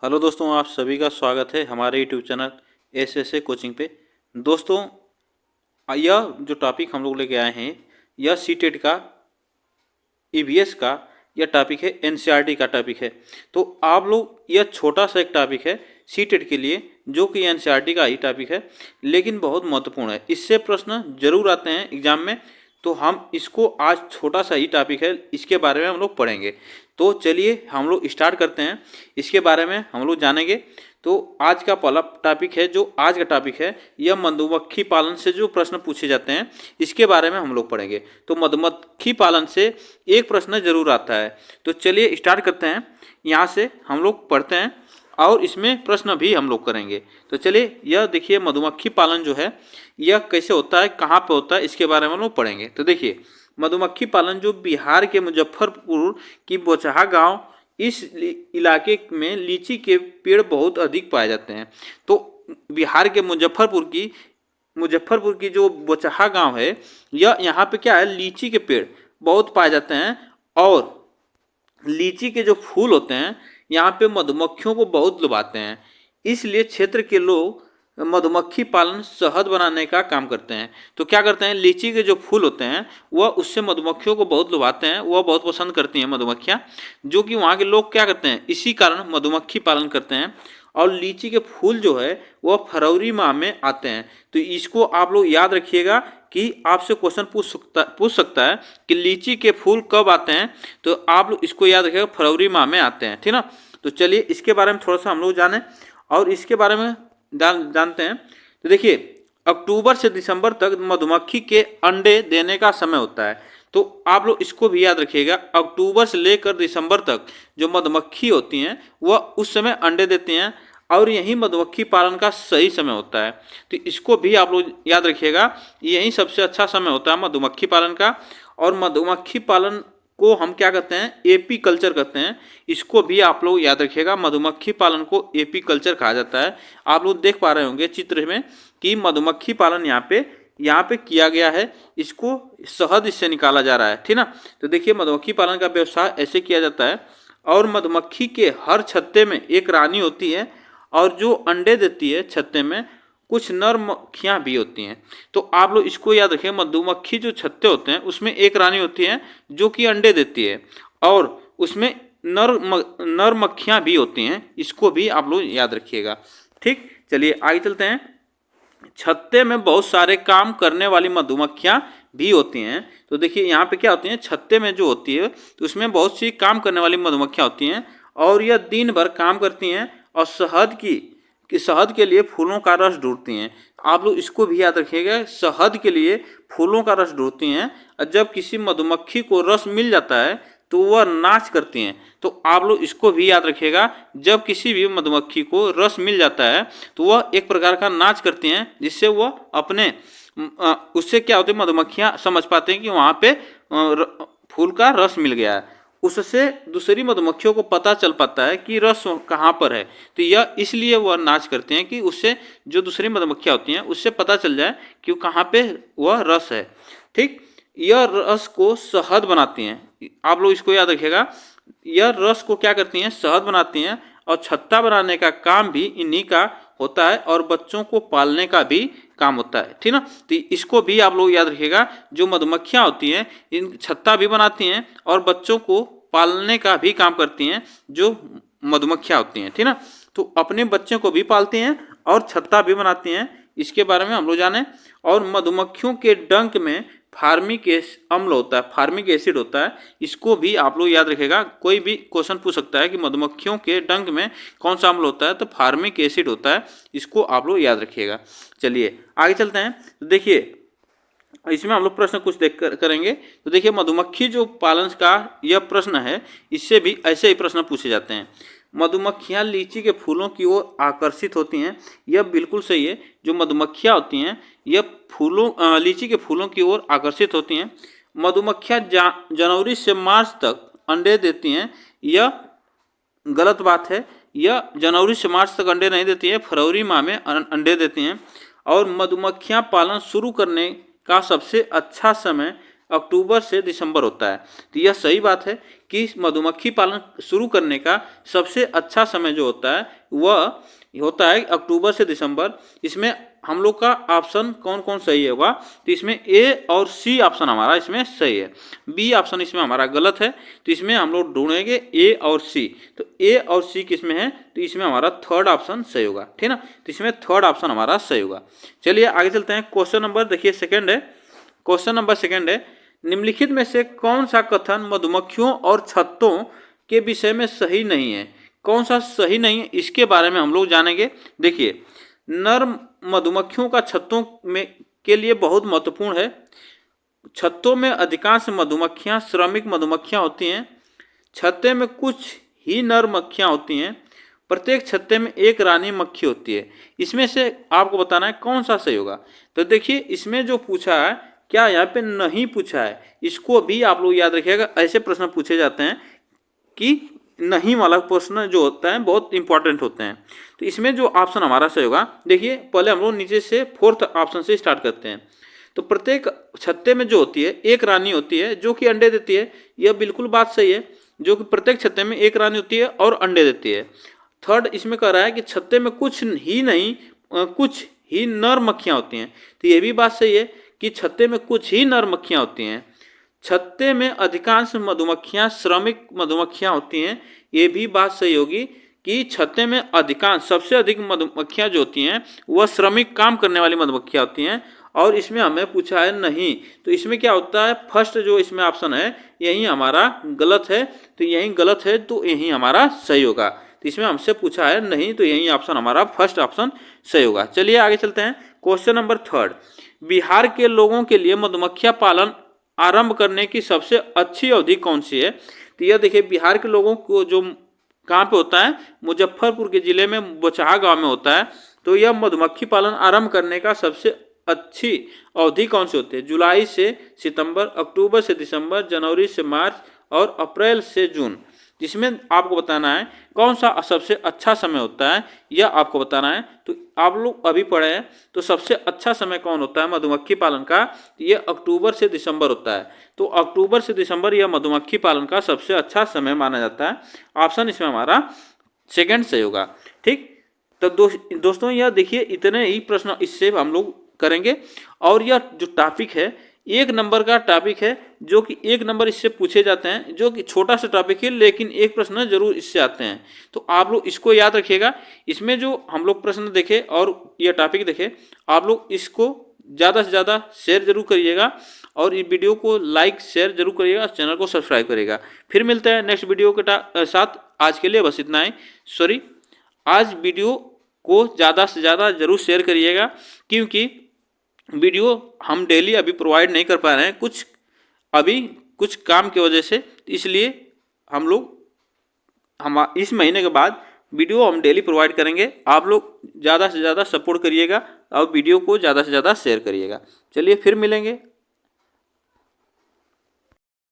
Hello दोस्तों, आप सभी का स्वागत है हमारे यूट्यूब चैनल एस कोचिंग पे। दोस्तों, यह जो टॉपिक हम लोग लेके आए हैं यह सीटेट का ईवीएस का यह टॉपिक है, एनसीईआरटी का टॉपिक है। तो आप लोग, यह छोटा सा एक टॉपिक है सीटेट के लिए जो कि एनसीईआरटी का ही टॉपिक है, लेकिन बहुत महत्वपूर्ण है। इससे प्रश्न जरूर आते हैं एग्जाम में। तो हम इसको, आज छोटा सा ही टॉपिक है, इसके बारे में हम लोग पढ़ेंगे। तो चलिए हम लोग स्टार्ट करते हैं, इसके बारे में हम लोग जानेंगे। तो आज का पहला टॉपिक है, जो आज का टॉपिक है, यह मधुमक्खी पालन से जो प्रश्न पूछे जाते हैं इसके बारे में हम लोग पढ़ेंगे। तो मधुमक्खी पालन से एक प्रश्न जरूर आता है। तो चलिए स्टार्ट करते हैं, यहाँ से हम लोग पढ़ते हैं और इसमें प्रश्न भी हम लोग करेंगे। तो चलिए, यह देखिए मधुमक्खी पालन जो है यह कैसे होता है, कहाँ पे होता है, इसके बारे में हम लोग पढ़ेंगे। तो देखिए, मधुमक्खी पालन जो बिहार के मुजफ्फरपुर की बोचहा गांव, इस इलाके में लीची के पेड़ बहुत अधिक पाए जाते हैं। तो बिहार के मुजफ्फरपुर की जो बोचहा गांव है, यह यहाँ पे क्या है, लीची के पेड़ बहुत पाए जाते हैं। और लीची के जो फूल होते हैं यहाँ पे मधुमक्खियों को बहुत लुभाते हैं। इसलिए क्षेत्र के लोग मधुमक्खी पालन, शहद बनाने का काम करते हैं। तो क्या करते हैं, लीची के जो फूल होते हैं वह उससे मधुमक्खियों को बहुत लुभाते हैं, वह बहुत पसंद करती हैं मधुमक्खियाँ, जो कि वहाँ के लोग क्या करते हैं, इसी कारण मधुमक्खी पालन करते हैं। और लीची के फूल जो है वह फरवरी माह में आते हैं। तो इसको आप लोग याद रखिएगा कि आपसे क्वेश्चन पूछ सकता है कि लीची के फूल कब आते हैं। तो आप लोग इसको याद रखिएगा, फरवरी माह में आते हैं, ठीक ना। तो चलिए इसके बारे में थोड़ा सा हम लोग जानें और इसके बारे में जानते हैं। तो देखिए, अक्टूबर से दिसंबर तक मधुमक्खी के अंडे देने का समय होता है। तो आप लोग इसको भी याद रखिएगा, अक्टूबर से लेकर दिसंबर तक जो मधुमक्खी होती हैं वह उस समय अंडे देती हैं और यही मधुमक्खी पालन का सही समय होता है। तो इसको भी आप लोग याद रखिएगा, यही सबसे अच्छा समय होता है मधुमक्खी पालन का। और मधुमक्खी पालन को हम क्या कहते हैं, एपी कल्चर कहते हैं। इसको भी आप लोग याद रखिएगा, मधुमक्खी पालन को एपी कल्चर कहा जाता है। आप लोग देख पा रहे होंगे चित्र में कि मधुमक्खी पालन यहाँ पे किया गया है, इसको शहद इससे निकाला जा रहा है, ठीक ना। तो देखिए, मधुमक्खी पालन का व्यवसाय ऐसे किया जाता है। और मधुमक्खी के हर छत्ते में एक रानी होती है और जो अंडे देती है छत्ते में कुछ नर मक्खियाँ भी होती हैं। तो आप लोग इसको याद रखें, मधुमक्खी जो छत्ते होते हैं उसमें एक रानी होती है जो कि अंडे देती है और उसमें नर मक्खियाँ भी होती हैं। इसको भी आप लोग याद रखिएगा, ठीक। चलिए आगे चलते हैं। छत्ते में बहुत सारे काम करने वाली मधुमक्खियाँ भी होती हैं। तो देखिए यहाँ पे क्या होती हैं, छत्ते में जो होती है तो उसमें बहुत सी काम करने वाली मधुमक्खियाँ होती हैं और यह दिन भर काम करती हैं और शहद के लिए फूलों का रस ढूंढती हैं। आप लोग इसको भी याद रखिएगा, शहद के लिए फूलों का रस ढूंढती हैं। और जब किसी मधुमक्खी को रस मिल जाता है तो वह नाच करती हैं। तो आप लोग इसको भी याद रखिएगा, जब किसी भी मधुमक्खी को रस मिल जाता है तो वह एक प्रकार का नाच करती हैं, जिससे वह अपने उससे क्या होती है, मधुमक्खियाँ समझ पाते हैं कि वहाँ पे फूल का रस मिल गया है। उससे दूसरी मधुमक्खियों को पता चल पाता है कि रस कहाँ पर है। तो यह इसलिए वह नाच करते हैं कि उससे जो दूसरी मधुमक्खियाँ होती हैं उससे पता चल जाए कि कहाँ पे वह रस है, ठीक। यह रस को शहद बनाती हैं। आप लोग इसको याद रखिएगा, यह रस को क्या करती हैं, शहद बनाती हैं। और छत्ता बनाने का काम भी इन्हीं का होता है और बच्चों को पालने का भी काम होता है, ठीक ना। तो इसको भी आप लोग याद रखिएगा, जो मधुमक्खियाँ होती हैं इन छत्ता भी बनाती हैं और बच्चों को पालने का भी काम करती हैं, जो मधुमक्खियाँ होती हैं, ठीक ना। तो अपने बच्चों को भी पालती हैं और छत्ता भी बनाती हैं, इसके बारे में हम लोग जाने। और मधुमक्खियों के डंक में फार्मिक अम्ल होता है, फार्मिक एसिड होता है। इसको भी आप लोग याद रखेगा, कोई भी क्वेश्चन पूछ सकता है कि मधुमक्खियों के डंक में कौन सा अम्ल होता है, तो फार्मिक एसिड होता है। इसको आप लोग याद रखिएगा। चलिए आगे चलते हैं। तो देखिए, इसमें हम लोग प्रश्न कुछ करेंगे। तो देखिए, मधुमक्खी जो पालन का यह प्रश्न है, इससे भी ऐसे ही प्रश्न पूछे जाते हैं। मधुमक्खियाँ लीची के फूलों की ओर आकर्षित होती हैं। यह बिल्कुल सही है, जो मधुमक्खियाँ होती हैं यह लीची के फूलों की ओर आकर्षित होती हैं। मधुमक्खियाँ जनवरी से मार्च तक अंडे देती हैं। यह गलत बात है, यह जनवरी से मार्च तक अंडे नहीं देती है, फरवरी माह में अंडे देती हैं। और मधुमक्खियाँ पालन शुरू करने का सबसे अच्छा समय अक्टूबर से दिसंबर होता है। तो यह सही बात है कि मधुमक्खी पालन शुरू करने का सबसे अच्छा समय जो होता है वह होता है अक्टूबर से दिसंबर। इसमें हम लोग का ऑप्शन कौन कौन सही होगा, तो इसमें ए और सी ऑप्शन हमारा इसमें सही है, बी ऑप्शन इसमें हमारा गलत है। तो इसमें हम लोग ढूंढेंगे ए और सी। तो ए और सी किसमें है, तो इसमें हमारा थर्ड ऑप्शन सही होगा, ठीक ना। तो इसमें थर्ड ऑप्शन हमारा सही होगा। चलिए आगे चलते हैं। क्वेश्चन नंबर देखिए सेकंड है, क्वेश्चन नंबर सेकंड है, निम्नलिखित में से कौन सा कथन मधुमक्खियों और छत्तों के विषय में सही नहीं है। कौन सा सही नहीं है इसके बारे में हम लोग जानेंगे। देखिए, नर मधुमक्खियों का छत्तों में के लिए बहुत महत्वपूर्ण है। छत्तों में अधिकांश मधुमक्खियां श्रमिक मधुमक्खियां होती हैं। छत्ते में कुछ ही नर मक्खियां होती हैं। प्रत्येक छत्ते में एक रानी मक्खी होती है। इसमें से आपको बताना है कौन सा सही होगा। तो देखिए, इसमें जो पूछा है, क्या यहाँ पे नहीं पूछा है, इसको भी आप लोग याद रखिएगा। ऐसे प्रश्न पूछे जाते हैं कि नहीं वाला प्रश्न जो होता है बहुत इंपॉर्टेंट होते हैं। तो इसमें जो ऑप्शन हमारा सही होगा, देखिए पहले हम लोग नीचे से फोर्थ ऑप्शन से स्टार्ट करते हैं। तो प्रत्येक छत्ते में जो होती है एक रानी होती है जो कि अंडे देती है। यह बिल्कुल बात सही है, जो कि प्रत्येक छत्ते में एक रानी होती है और अंडे देती है। थर्ड इसमें कह रहा है कि छत्ते में कुछ ही नहीं कुछ ही नर मक्खियाँ होती हैं। तो ये भी बात सही है कि छत्ते में कुछ ही नर मक्खियाँ होती हैं। छत्ते में अधिकांश मधुमक्खियां श्रमिक मधुमक्खियां होती हैं। ये भी बात सही होगी कि छत्ते में अधिकांश सबसे अधिक मधुमक्खियां जो होती हैं वह श्रमिक काम करने वाली मधुमक्खियां होती हैं। और इसमें हमें पूछा है नहीं, तो इसमें क्या होता है, फर्स्ट जो इसमें ऑप्शन है यही हमारा गलत है। तो यही गलत है, तो यही हमारा सही होगा। तो इसमें हमसे पूछा है नहीं, तो यही ऑप्शन हमारा फर्स्ट ऑप्शन सही होगा। चलिए आगे चलते हैं। क्वेश्चन नंबर थर्ड, बिहार के लोगों के लिए मधुमक्खियां पालन आरंभ करने की सबसे अच्छी अवधि कौन सी है। तो यह देखिए, बिहार के लोगों को जो कहाँ पे होता है, मुजफ्फरपुर के जिले में बोचहा गांव में होता है। तो यह मधुमक्खी पालन आरंभ करने का सबसे अच्छी अवधि कौन सी होती है, जुलाई से सितंबर, अक्टूबर से दिसंबर, जनवरी से मार्च और अप्रैल से जून। जिसमें आपको बताना है कौन सा सबसे अच्छा समय होता है, यह आपको बताना है। तो आप लोग अभी पढ़े हैं, तो सबसे अच्छा समय कौन होता है मधुमक्खी पालन का, यह अक्टूबर से दिसंबर होता है। तो अक्टूबर से दिसंबर यह मधुमक्खी पालन का सबसे अच्छा समय माना जाता है। ऑप्शन इसमें हमारा सेकंड सही होगा, ठीक। तो दोस्तों यह देखिए, इतने ही प्रश्न इससे हम लोग करेंगे। और यह जो टॉपिक है एक नंबर का टॉपिक है, जो कि एक नंबर इससे पूछे जाते हैं, जो कि छोटा सा टॉपिक है लेकिन एक प्रश्न जरूर इससे आते हैं। तो आप लोग इसको याद रखिएगा। इसमें जो हम लोग प्रश्न देखे और यह टॉपिक देखे, आप लोग इसको ज़्यादा से ज़्यादा शेयर जरूर करिएगा और इस वीडियो को लाइक शेयर जरूर करिएगा, चैनल को सब्सक्राइब करिएगा। फिर मिलते हैं नेक्स्ट वीडियो के साथ। आज के लिए बस इतना ही। सॉरी, आज वीडियो को ज़्यादा से ज़्यादा जरूर शेयर करिएगा, क्योंकि वीडियो हम डेली अभी प्रोवाइड नहीं कर पा रहे हैं, कुछ काम की वजह से। इसलिए हम इस महीने के बाद वीडियो हम डेली प्रोवाइड करेंगे। आप लोग ज़्यादा से ज़्यादा सपोर्ट करिएगा और वीडियो को ज़्यादा से ज़्यादा शेयर करिएगा। चलिए फिर मिलेंगे